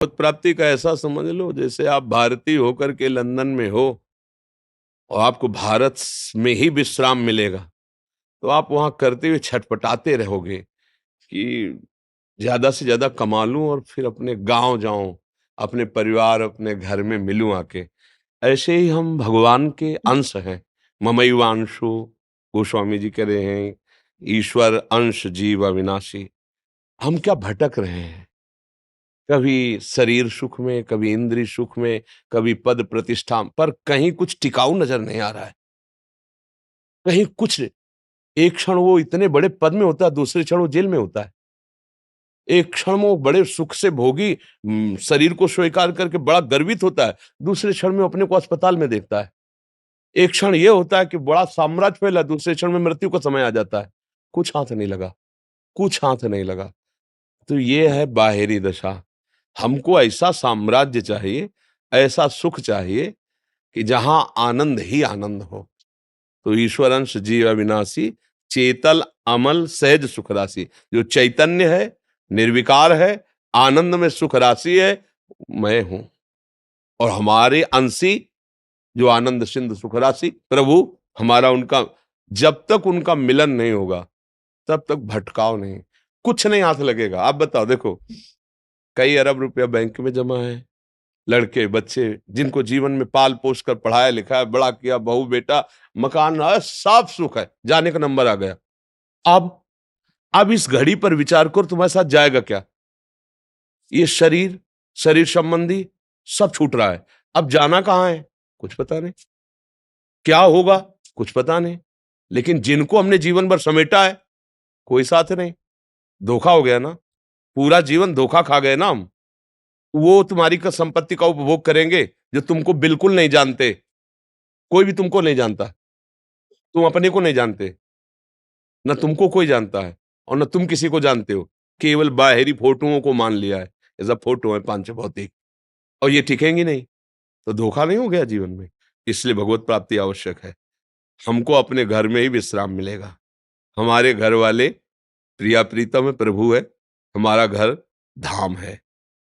पद प्राप्ति का ऐसा समझ लो जैसे आप भारतीय होकर के लंदन में हो और आपको भारत में ही विश्राम मिलेगा, तो आप वहाँ करते हुए छटपटाते रहोगे कि ज़्यादा से ज़्यादा कमा लूँ और फिर अपने गाँव जाऊँ, अपने परिवार, अपने घर में मिलूँ आके। ऐसे ही हम भगवान के अंश हैं। ममैवांशो गोस्वामी जी कह रहे हैं, ईश्वर अंश जीव अविनाशी। हम क्या भटक रहे हैं? कभी शरीर सुख में, कभी इंद्रिय सुख में, कभी पद प्रतिष्ठा पर कहीं कुछ टिकाऊ नज़र नहीं आ रहा है। कहीं कुछ एक क्षण वो इतने बड़े पद में होता है, दूसरे क्षण वो जेल में होता है। एक क्षण में वो बड़े सुख से भोगी शरीर को स्वीकार करके बड़ा गर्वित होता है, दूसरे क्षण में वो अपने को अस्पताल में देखता है। एक क्षण ये होता है कि बड़ा साम्राज्य फैला, दूसरे क्षण में मृत्यु का समय आ जाता है। कुछ हाथ नहीं लगा, कुछ हाथ नहीं लगा। तो ये है बाहिरी दशा। हमको ऐसा साम्राज्य चाहिए, ऐसा सुख चाहिए कि जहां आनंद ही आनंद हो। तो ईश्वरंश जीव अविनाशी, चेतल अमल सहज सुख राशि। जो चैतन्य है, निर्विकार है, आनंद में सुख राशि है, मैं हूं। और हमारे अंशी जो आनंद सिंधु सुख राशि प्रभु, हमारा उनका जब तक उनका मिलन नहीं होगा तब तक भटकाव नहीं, कुछ नहीं हाथ लगेगा। आप बताओ, देखो कई अरब रुपया बैंक में जमा है, लड़के बच्चे जिनको जीवन में पाल पोस कर पढ़ाया लिखाया बड़ा किया, बहू बेटा मकान है, सब सुख है, जाने का नंबर आ गया। अब अब इस घड़ी पर विचार करो, तुम्हारे साथ जाएगा क्या? ये शरीर, शरीर संबंधी सब छूट रहा है। अब जाना कहां है? कुछ पता नहीं। क्या होगा? कुछ पता नहीं। लेकिन जिनको हमने जीवन भर समेटा है, कोई साथ नहीं। धोखा हो गया ना, पूरा जीवन धोखा खा गए ना हम। वो तुम्हारी का संपत्ति का उपभोग करेंगे जो तुमको बिल्कुल नहीं जानते। कोई भी तुमको नहीं जानता, तुम अपने को नहीं जानते, ना तुमको कोई जानता है और ना तुम किसी को जानते हो। केवल बाहरी फोटोओं को मान लिया है, ये सब फोटो है पांच भौतिक, और ये टिकेंगी नहीं। तो धोखा नहीं हो गया जीवन में? इसलिए भगवत प्राप्ति आवश्यक है। हमको अपने घर में ही विश्राम मिलेगा। हमारे घर वाले प्रिया प्रीतम है, प्रभु है, हमारा घर धाम है।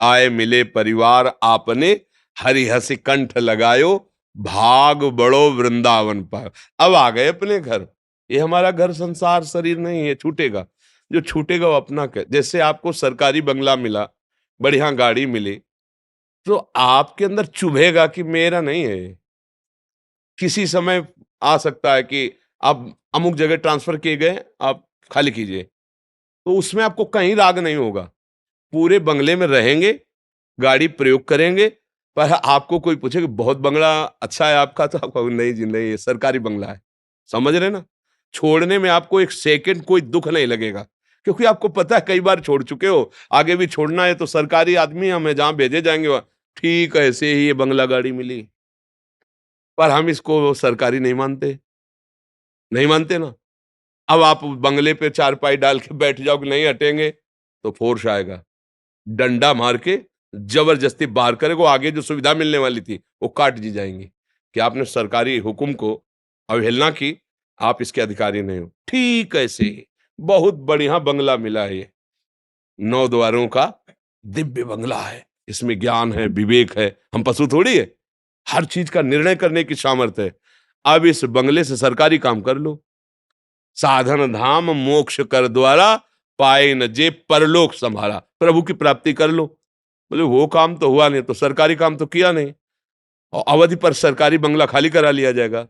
आए मिले परिवार आपने, हरि हसी कंठ लगायो, भाग बड़ो वृंदावन पर। अब आ गए अपने घर। ये हमारा घर संसार शरीर नहीं है, छूटेगा। जो छूटेगा वो अपना जैसे आपको सरकारी बंगला मिला, बढ़िया गाड़ी मिली, तो आपके अंदर चुभेगा कि मेरा नहीं है। किसी समय आ सकता है कि आप अमुक जगह ट्रांसफर किए गए, आप खाली कीजिए, तो उसमें आपको कहीं राग नहीं होगा। पूरे बंगले में रहेंगे, गाड़ी प्रयोग करेंगे, पर आपको कोई पूछे कि बहुत बंगला अच्छा है आपका, तो आप कहोगे नहीं जी नहीं, ये सरकारी बंगला है। समझ रहे ना? छोड़ने में आपको एक सेकंड कोई दुख नहीं लगेगा, क्योंकि आपको पता है कई बार छोड़ चुके हो, आगे भी छोड़ना है, तो सरकारी आदमी हमें जहां भेजे जाएंगे वहां ठीक है, ऐसे ही ये बंगला गाड़ी मिली। पर हम इसको सरकारी नहीं मानते, नहीं मानते ना। अब आप बंगले पे चारपाई डाल के बैठ जाओ कि नहीं हटेंगे, तो फोर्स आएगा, डंडा मार के जबरदस्ती बाहर करेगा। आगे जो सुविधा मिलने वाली थी वो काट दी जाएंगी कि आपने सरकारी हुक्म को अवहेलना की, आप इसके अधिकारी नहीं हो। ठीक ऐसे ही बहुत बढ़िया बंगला मिला है, ये 9 द्वारों का दिव्य बंगला है। इसमें ज्ञान है, विवेक है, हम पशु थोड़ी है। हर चीज का निर्णय करने की सामर्थ्य है। अब इस बंगले से सरकारी काम कर लो। साधन धाम मोक्ष कर द्वारा, पाए न जे परलोक संभाला। प्रभु की प्राप्ति कर लो। बोले वो काम तो हुआ नहीं, तो सरकारी काम तो किया नहीं, और अवधि पर सरकारी बंगला खाली करा लिया जाएगा।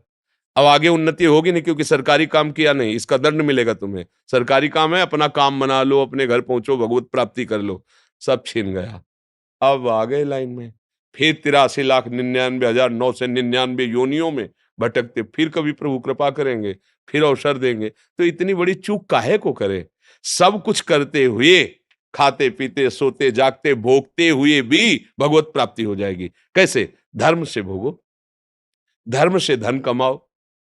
अब आगे उन्नति होगी नहीं, क्योंकि सरकारी काम किया नहीं, इसका दंड मिलेगा तुम्हें। सरकारी काम है, अपना काम बना लो, अपने घर पहुंचो, भगवत प्राप्ति कर लो। सब छीन गया। अब आ गए लाइन में, फिर 83,99,999 योनियों में भटकते, फिर कभी प्रभु कृपा करेंगे, फिर अवसर देंगे। तो इतनी बड़ी चूक काहे को करे? सब कुछ करते हुए, खाते पीते सोते जागते भोगते हुए भी भगवत प्राप्ति हो जाएगी। कैसे? धर्म से भोगो, धर्म से धन कमाओ,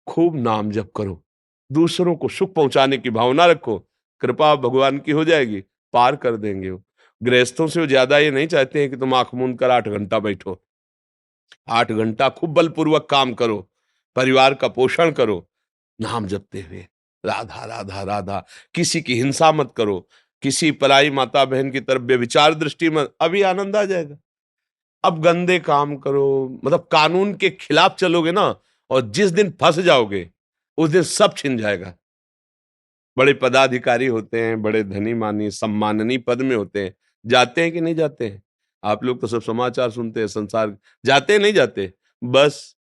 खूब नाम जप करो, दूसरों को सुख पहुंचाने की भावना रखो, कृपा भगवान की हो जाएगी, पार कर देंगे वो। गृहस्थों से वो ज्यादा ये नहीं चाहते हैं कि तुम आंख मूंद कर 8 घंटा बैठो। 8 घंटा खूब बलपूर्वक काम करो, परिवार का पोषण करो, नाम जपते हुए, राधा राधा राधा। किसी की हिंसा मत करो, किसी पराई माता बहन की तरफ व्यभिचार दृष्टि में, अभी आनंद आ जाएगा। अब गंदे काम करो, मतलब कानून के खिलाफ चलोगे ना, और जिस दिन फंस जाओगे उस दिन सब छिन जाएगा। बड़े पदाधिकारी होते हैं, बड़े धनी-मानी, सम्माननीय पद में होते हैं, जाते हैं कि नहीं जाते हैं? आप लोग तो सब समाचार सुनते हैं, संसार जाते हैं, नहीं जाते? बस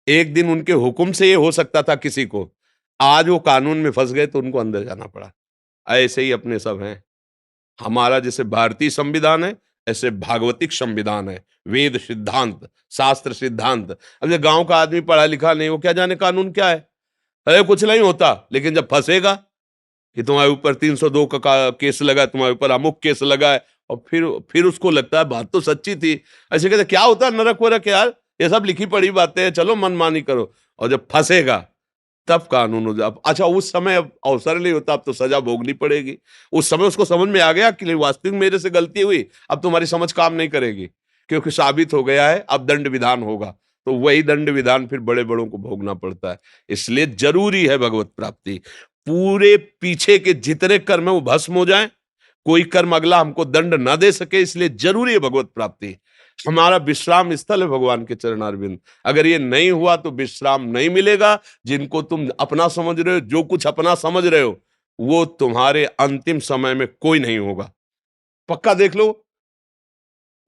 एक दिन उनके हुक्म से ये हो सकता था किसी को, आज वो कानून में फँस गए तो उनको अंदर जाना पड़ा। ऐसे ही अपने सब हैं। हमारा जैसे भारतीय संविधान है, ऐसे भागवतिक संविधान है, वेद सिद्धांत, शास्त्र सिद्धांत। अब ये गाँव का आदमी पढ़ा लिखा नहीं, वो क्या जाने कानून क्या है? अरे कुछ नहीं होता, लेकिन जब फँसेगा कि तुम्हारे ऊपर 302 का केस लगा है, तुम्हारे ऊपर अमुक केस लगा है, और फिर उसको लगता है बात तो सच्ची थी। ऐसे कहते क्या होता है नरक वरक यार, ये सब लिखी पढ़ी बातें हैं, चलो मनमानी करो। और जब फंसेगा तब कानून हो जा। अच्छा, उस समय अब अवसर नहीं होता, अब तो सजा भोगनी पड़ेगी। उस समय उसको समझ में आ गया कि नहीं, वास्तविक मेरे से गलती हुई, अब तुम्हारी समझ काम नहीं करेगी, क्योंकि साबित हो गया है, अब दंड विधान होगा। तो वही दंड विधान फिर बड़े बड़ों को भोगना पड़ता है। इसलिए जरूरी है भगवत प्राप्ति। पूरे पीछे के जितने कर्म है वो भस्म हो जाएं, कोई कर्म अगला हमको दंड ना दे सके, इसलिए जरूरी है भगवत प्राप्ति। हमारा विश्राम स्थल है भगवान के चरणारविंद। अगर ये नहीं हुआ तो विश्राम नहीं मिलेगा। जिनको तुम अपना समझ रहे हो, जो कुछ अपना समझ रहे हो, वो तुम्हारे अंतिम समय में कोई नहीं होगा। पक्का देख लो,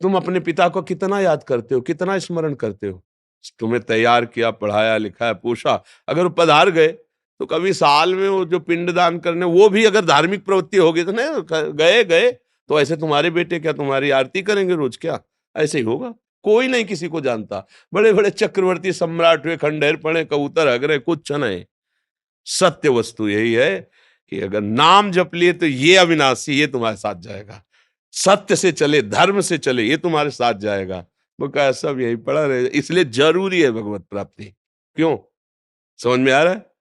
तुम अपने पिता को कितना याद करते हो, कितना स्मरण करते हो। तुम्हें तैयार किया, पढ़ाया लिखाया, पोषा, अगर वो पधार गए तो कभी साल में वो जो पिंडदान करने, वो भी अगर धार्मिक प्रवृत्ति होगी तो नहीं, गए गए तो ऐसे तुम्हारे बेटे क्या तुम्हारी आरती करेंगे रोज क्या? ऐसे ही होगा। कोई नहीं किसी को जानता। बड़े बड़े चक्रवर्ती सम्राट हुए, खंडेर पड़े, कबूतर हग रहे, कुछ नहीं। सत्य वस्तु यही है कि अगर नाम जप लिए तो ये अविनाशी, ये तुम्हारे साथ जाएगा। सत्य से चले, धर्म से चले, ये तुम्हारे साथ जाएगा। वो कहा सब यही पड़ा रहे, इसलिए जरूरी है भगवत प्राप्ति। क्यों? समझ में आ रहा है?